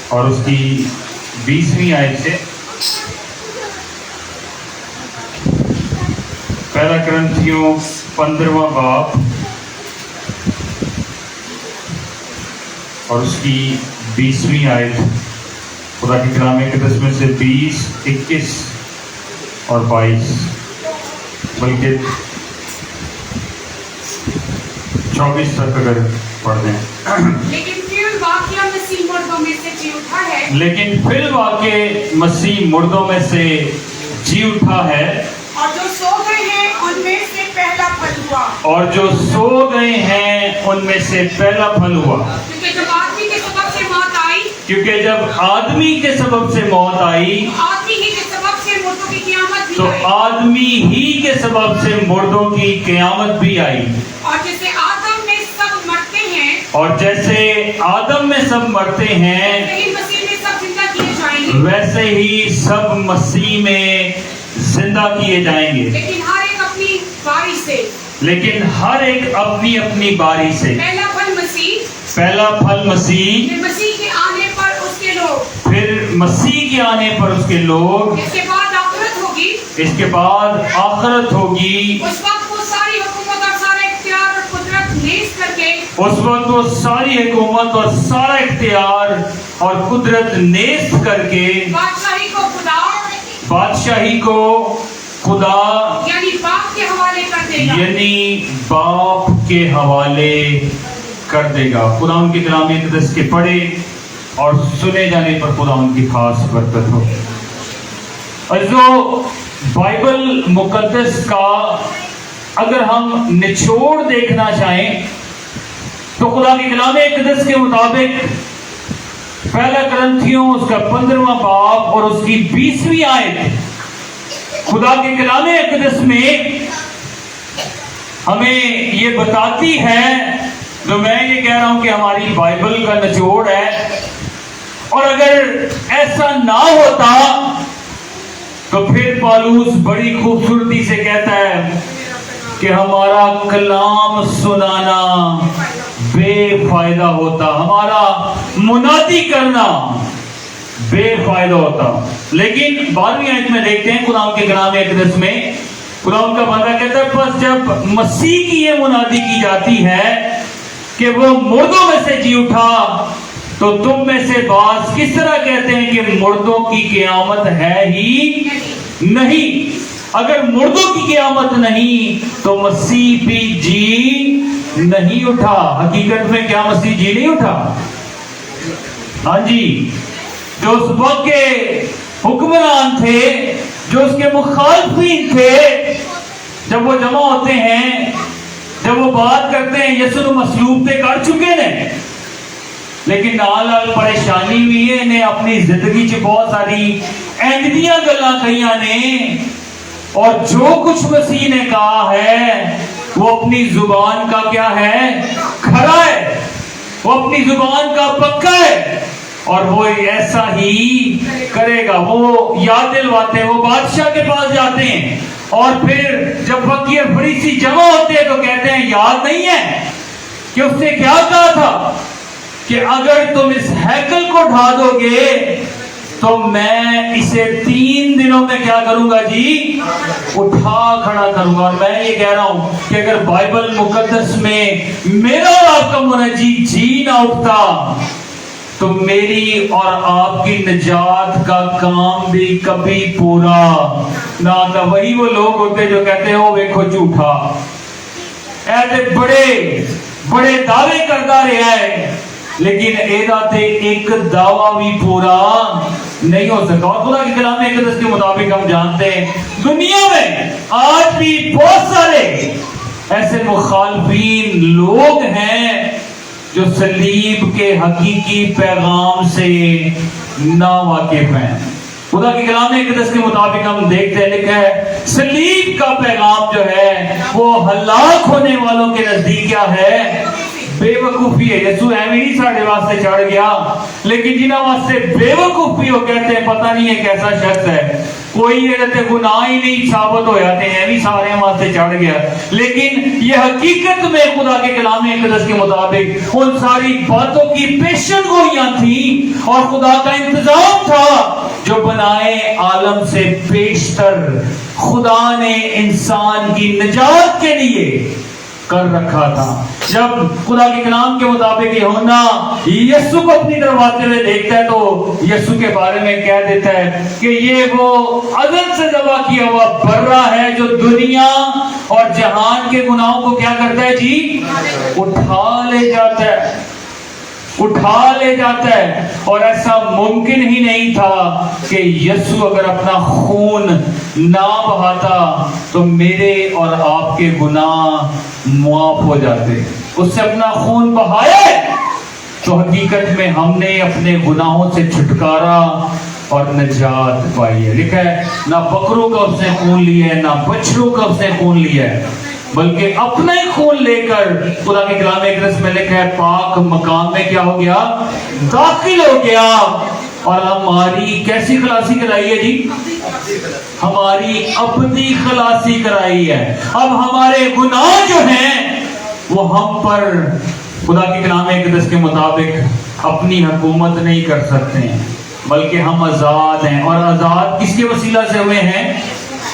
اور اس کی 20ویں آیت سے پہلا کرنتھیوں 15واں باب اور اس کی 20ویں آیت، خدا کی کلام اقدس میں سے 20، 21 اور 22 بلکہ 24 تک اگر پڑھ دیں۔ لیکن فی الواقع مسیح مردوں میں سے جی اٹھا ہے، لیکن فی الواقع مسیح مردوں میں سے جی اٹھا ہے، اور جو سو گئے ہیں ان میں سے پہلا پھل ہوا۔ اور جو سو گئے ہیں ان میں سے پہلا پھل ہوا۔ کیونکہ جب آدمی کے سبب سے موت آئی، کیونکہ جب آدمی کے سبب سے موت آئی آدمی ہی کے سبب سے مردوں کی قیامت بھی تو آئی۔ آدمی ہی کے سبب سے مردوں کی قیامت بھی آئی۔ اور جیسے آدم میں سب مرتے ہیں، اور جیسے آدم میں سب مرتے ہیں، وہی مسیح میں سب زندہ کیے جائیں گے، ویسے ہی سب مسیح میں زندہ کیے جائیں گے، لیکن ہر ایک اپنی باری سے۔ لیکن ہر ایک اپنی اپنی باری سے۔ پہلا پھل مسیح، پہلا پھل مسیح، پھر مسیح کے آنے پر اس کے لوگ، پھر مسیح کے آنے پر اس کے لوگ، اس کے بعد آخرت ہوگی۔ اس کے بعد آخرت ہوگی۔ اس وقت وہ ساری حکومت اور سارا اختیار اور قدرت نیز کر کے اس وقت وہ ساری حکومت اور سارا اختیار اور قدرت نیست کر کے بادشاہی کو خدا بادشاہی کو خدا یعنی باپ کے حوالے کر دے گا۔ یعنی باپ کے حوالے کر دے گا۔ خدا ان کی کلام اقدس کے پڑھے اور سنے جانے پر خدا ان کی خاص برکت ہو۔ اور جو بائبل مقدس کا اگر ہم نچوڑ دیکھنا چاہیں تو خدا کی کلام اقدس کے مطابق پہلا کرنتھیوں اس کا 15واں باب اور اس کی 20ویں آیت خدا کے کلام اقدس میں ہمیں یہ بتاتی ہے، جو میں یہ کہہ رہا ہوں کہ ہماری بائبل کا نچوڑ ہے۔ اور اگر ایسا نہ ہوتا تو پھر پالوس بڑی خوبصورتی سے کہتا ہے کہ ہمارا کلام سنانا بے فائدہ ہوتا، ہمارا منادی کرنا بے فائدہ ہوتا۔ لیکن 12ویں آیت میں دیکھتے ہیں خدا کے کلام اقدس میں خدا کا بندہ کہتا ہے بس جب مسیح کی یہ منادی کی جاتی ہے کہ وہ مردوں میں سے جی اٹھا تو تم میں سے بعض کس طرح کہتے ہیں کہ مردوں کی قیامت ہے ہی نہیں۔ اگر مردوں کی قیامت نہیں تو مسیح بھی جی نہیں اٹھا۔ حقیقت میں کیا مسیح جی نہیں اٹھا؟ ہاں جی، جو اس وقت کے حکمران تھے، جو اس کے مخالفین تھے، جب وہ جمع ہوتے ہیں، جب وہ بات کرتے ہیں یسوع مصلوب تے کر چکے نے، لیکن نال پریشانی بھی ہے، انہیں اپنی زندگی چ بہت ساری اینڈیاں گلاں کہیاں نے، اور جو کچھ مسیح نے کہا ہے وہ اپنی زبان کا کیا ہے؟ کھرا ہے، وہ اپنی زبان کا پکا ہے، اور وہ ایسا ہی کرے گا۔ وہ یاد دلواتے ہیں، وہ بادشاہ کے پاس جاتے ہیں، اور پھر جب فقیر فریسی جمع ہوتے ہیں تو کہتے ہیں یاد نہیں ہے کہ اس نے کیا کہا تھا کہ اگر تم اس ہیکل کو ڈھا دو گے تو میں اسے 3 دنوں میں کیا کروں گا جی؟ اٹھا کھڑا کروں گا۔ اور میں یہ کہہ رہا ہوں کہ اگر بائبل مقدس میں میرا اور آپ کا منجی جی نہ اٹھتا تو میری اور آپ کی نجات کا کام بھی کبھی پورا نہ ہوتا۔ وہی وہ لوگ ہوتے جو کہتے ہیں او ویکھو جھوٹا، ایسے بڑے بڑے دعوے کرتا رہا ہے لیکن ایدا تے ایک دعویٰ بھی پورا نہیں ہو سکا۔ اور خدا کی کلام اقدس کے مطابق ہم جانتے ہیں دنیا میں آج بھی بہت سارے ایسے مخالفین لوگ ہیں جو صلیب کے حقیقی پیغام سے نا واقف ہیں۔ خدا کی کلام اقدس کے مطابق ہم دیکھتے ہیں، لکھا ہے صلیب کا پیغام جو ہے وہ ہلاک ہونے والوں کے نزدیک کیا ہے؟ بے وقوفی ہے۔ یسوع ایویں نہیں ساڑھے واسطے چڑھ گیا، لیکن جنہاں واسطے بے وقوفی ہو کہتے ہیں پتہ نہیں ہے کیسا شخص ہے، کوئی یہ گناہ ہی نہیں ثابت ہو جاتے ہیں بھی سارے واسطے چڑھ گیا. لیکن یہ حقیقت میں خدا کے کلام اقدس کے مطابق ان ساری باتوں کی پیشن گوئیاں تھیں اور خدا کا انتظام تھا جو بنائے عالم سے بیشتر خدا نے انسان کی نجات کے لیے کر رکھا تھا. جب خدا کے کلام کے مطابق یوحنا یسوع کو اپنی طرف آتے ہوئے دیکھتا ہے تو یسوع کے بارے میں کہہ دیتا ہے کہ یہ وہ ازل سے ذبح کیا ہوا برہ ہے جو دنیا اور جہان کے گناہوں کو کیا کرتا ہے جی؟ اٹھا لے جاتا ہے، اٹھا لے جاتا ہے. اور ایسا ممکن ہی نہیں تھا کہ یسوع اگر اپنا خون نہ بہاتا تو میرے اور آپ کے گناہ معاف ہو جاتے. اس سے اپنا خون بہایا تو حقیقت میں ہم نے اپنے گناہوں سے چھٹکارا اور نجات پائی ہے. لکھا ہے نہ بکروں کا اس نے خون لیا ہے نہ بچڑوں کا اس نے خون لیا ہے بلکہ اپنا ہی خون لے کر خدا کے کلام اقدس میں لکھا ہے پاک مقام میں کیا ہو گیا؟ داخل ہو گیا. اور ہماری کیسی خلاصی کرائی ہے جی؟ ہماری ابدی خلاصی کرائی ہے. اب ہمارے گناہ جو ہیں وہ ہم پر خدا کے کلام اقدس کے مطابق اپنی حکومت نہیں کر سکتے ہیں بلکہ ہم آزاد ہیں. اور آزاد کس کے وسیلہ سے ہوئے ہیں؟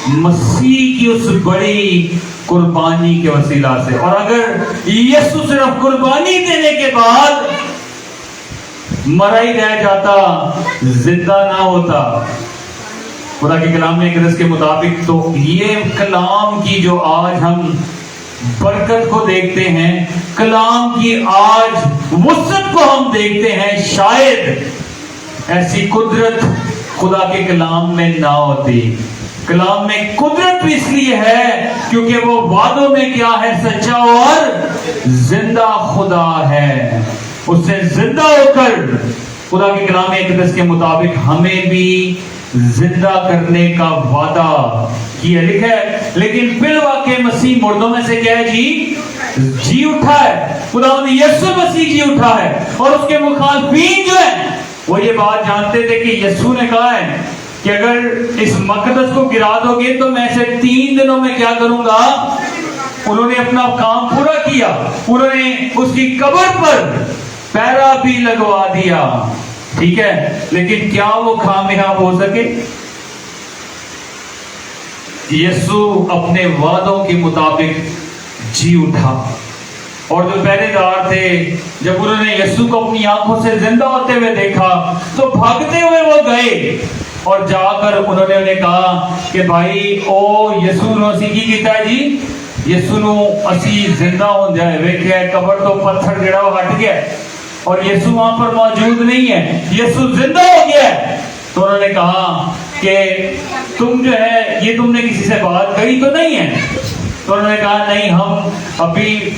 مسیح کی اس بڑی قربانی کے وسیلہ سے. اور اگر یسوع صرف قربانی دینے کے بعد مرا ہی رہ جاتا، زندہ نہ ہوتا خدا کے کلام اقدس کے مطابق، تو یہ کلام کی جو آج ہم برکت کو دیکھتے ہیں، کلام کی آج وسعت کو ہم دیکھتے ہیں، شاید ایسی قدرت خدا کے کلام میں نہ ہوتی. کلام میں قدرت بھی اس لیے ہے کیونکہ وہ وعدوں میں کیا ہے؟ سچا اور زندہ خدا ہے. اس سے زندہ ہو کر خدا کے کلام اقدس کے مطابق ہمیں بھی زندہ کرنے کا وعدہ کیا. لکھا ہے لیکن بالواقع مسیح مردوں میں سے کیا ہے جی؟ جی اٹھا ہے. خدا یسوع مسیح جی اٹھا ہے. اور اس کے مخالفین جو ہیں وہ یہ بات جانتے تھے کہ یسوع نے کہا ہے کہ اگر اس مقدس کو گرا دو گے تو میں اسے 3 دنوں میں کیا کروں گا؟ انہوں نے اپنا کام پورا کیا. انہوں نے اس کی قبر پر پیرا بھی لگوا دیا. ٹھیک ہے، لیکن کیا وہ کامیاب ہو سکے؟ یسوع اپنے وعدوں کے مطابق جی اٹھا. اور جو پہرے دار تھے جب انہوں نے یسوع کو اپنی آنکھوں سے زندہ ہوتے ہوئے دیکھا تو بھاگتے ہوئے وہ گئے اور جا کر انہوں نے انہیں کہا کہ بھائی او یسوع نو اسی کی کیتا ہے جی؟ یسوع نو اسی زندہ ہو جائے. ویکھیا قبر تو پتھر جڑا وہ ہٹ گیا اور یسوع وہاں پر موجود نہیں ہے، یسوع زندہ ہو گیا ہے. تو انہوں نے کہا کہ تم جو ہے یہ تم نے کسی سے بات کری تو نہیں ہے؟ تو انہوں نے کہا نہیں، ہم ابھی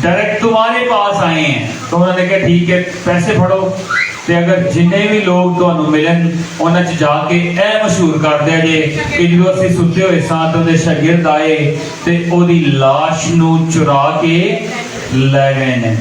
ڈائریکٹ تمہارے پاس آئے ہیں. تو انہوں نے کہا ٹھیک ہے، پیسے پھڑو تے اگر جنہیں بھی لوگ تانوں ملن انہاں چ جا کے اے مشہور کر دیا جے کہ جدوں اسی ستے ہوئے ساں تے شاگرد آئے تے اودی لاش نو چرا کے لے گئے نے.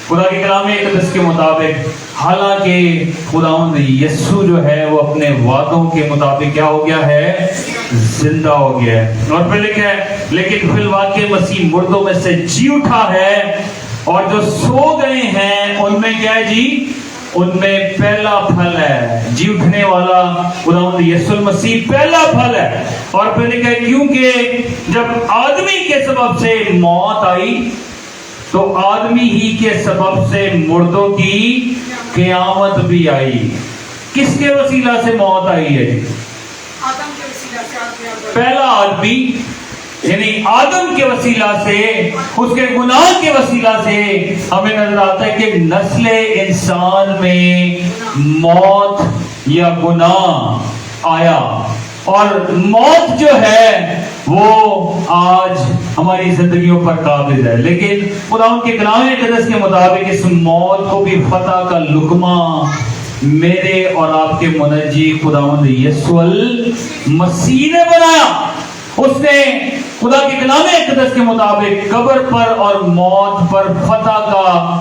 خدا کے کلام اقدس کے مطابق حالانکہ خداوند یسوع جو ہے وہ اپنے وعدوں کے مطابق کیا ہو گیا ہے؟ زندہ ہو گیا ہے. اور پھر لکھا ہے لیکن فی الواقع مسیح مردوں میں سے جی اٹھا ہے اور جو سو گئے ہیں ان میں کیا ہے جی؟ ان میں پہلا پھل ہے. جی اٹھنے والا خداوند یسوع مسیح پہلا پھل ہے. اور پھر لکھا ہے کیونکہ جب آدمی کے سبب سے موت آئی تو آدمی ہی کے سبب سے مردوں کی قیامت بھی آئی. کس کے وسیلہ سے موت آئی ہے؟ آدم کے وسیلہ سے. پہلا آدمی یعنی آدم کے وسیلہ سے، اس کے گناہ کے وسیلہ سے ہمیں نظر آتا ہے کہ نسل انسان میں موت یا گناہ آیا. اور موت جو ہے وہ آج ہماری زندگیوں پر قابض ہے. لیکن خداوند کے کلام اقدس کے مطابق اس موت کو بھی فتح کا لقمہ میرے اور آپ کے منجی خداوند یسوع مسیح نے بنایا. اس نے خدا کے کلام اقدس کے مطابق قبر پر اور موت پر فتح کا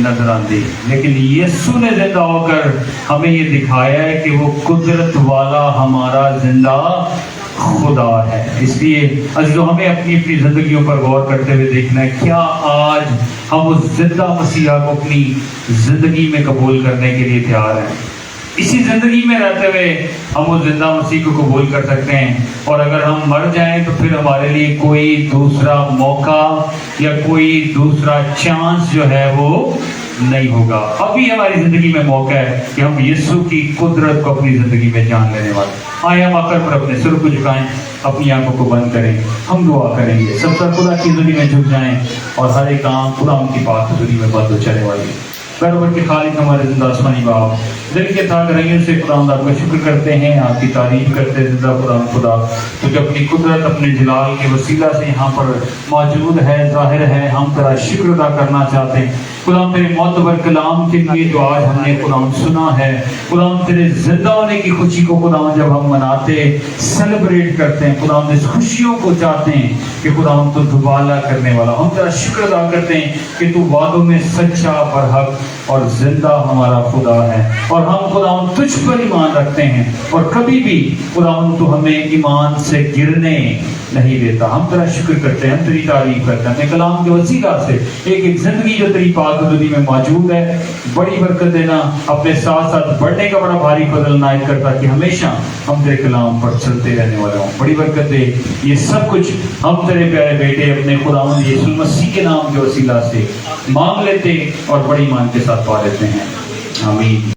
نظر آتی، لیکن یسوع نے زندہ ہو کر ہمیں یہ دکھایا ہے کہ وہ قدرت والا ہمارا زندہ خدا ہے۔ اس لیے عزیزو ہمیں اپنی اپنی زندگیوں پر غور کرتے ہوئے دیکھنا ہے، کیا آج ہم اس زندہ مسیحا کو اپنی زندگی میں قبول کرنے کے لیے تیار ہیں؟ اسی زندگی میں رہتے ہوئے ہم اس زندہ مسیح کو قبول کر سکتے ہیں، اور اگر ہم مر جائیں تو پھر ہمارے لیے کوئی دوسرا موقع یا کوئی دوسرا چانس جو ہے وہ نہیں ہوگا۔ ابھی ہماری زندگی میں موقع ہے کہ ہم یسوع کی قدرت کو اپنی زندگی میں جان لینے والے۔ آئے ہم آخر پر اپنے سر کو جھکائیں، اپنی آنکھوں کو بند کریں، ہم دعا کریں گے، سب سے خدا کی حضوری میں جھک جائیں، اور ہر ایک کام خدا ان کی پاک حضوری میں بند ہو چلے والی۔ برابر کے خالق ہمارے زندہ آسمانی باپ، دل کے تھا گرائیوں سے خدا آپ کا شکر کرتے ہیں، آپ کی تعریف کرتے ہیں زندہ خدا تو جو اپنی قدرت اپنے جلال کے وسیلہ سے یہاں پر موجود ہے، ظاہر ہے۔ ہم تیرا شکر ادا کرنا چاہتے ہیں خدا تیرے معتبر کلام کے لیے جو آج ہم نے خدا سنا ہے، خدا تیرے زندہ ہونے کی خوشی کو خدا جب ہم مناتے سیلیبریٹ کرتے ہیں، خدا اس خوشیوں کو چاہتے ہیں کہ خدا تو دوبارہ کرنے والا، ہم تیرا شکر ادا کرتے ہیں کہ تو وعدوں میں سچا برحق اور زندہ ہمارا خدا ہے، اور ہم خدا تجھ پر ایمان رکھتے ہیں، اور کبھی بھی خدا تو ہمیں ایمان سے گرنے نہیں دیتا۔ ہم تیرا شکر کرتے ہیں، ہم تیری تعریف کرتے ہیں، اپنے کلام کے وسیلہ سے ایک زندگی جو تیری پاک حضوری میں موجود ہے بڑی برکت دینا، اپنے ساتھ ساتھ بڑھنے کا بڑا بھاری فضل عنایت کرتا کہ ہمیشہ ہم تیرے کلام پر چلتے رہنے والے ہوں۔ بڑی برکت دے، یہ سب کچھ ہم تیرے پیارے بیٹے اپنے خداوند یسوع مسیح کے نام کے وسیلہ سے مانگ لیتے اور بڑی ایمان کے ساتھ پا لیتے ہیں، آمین۔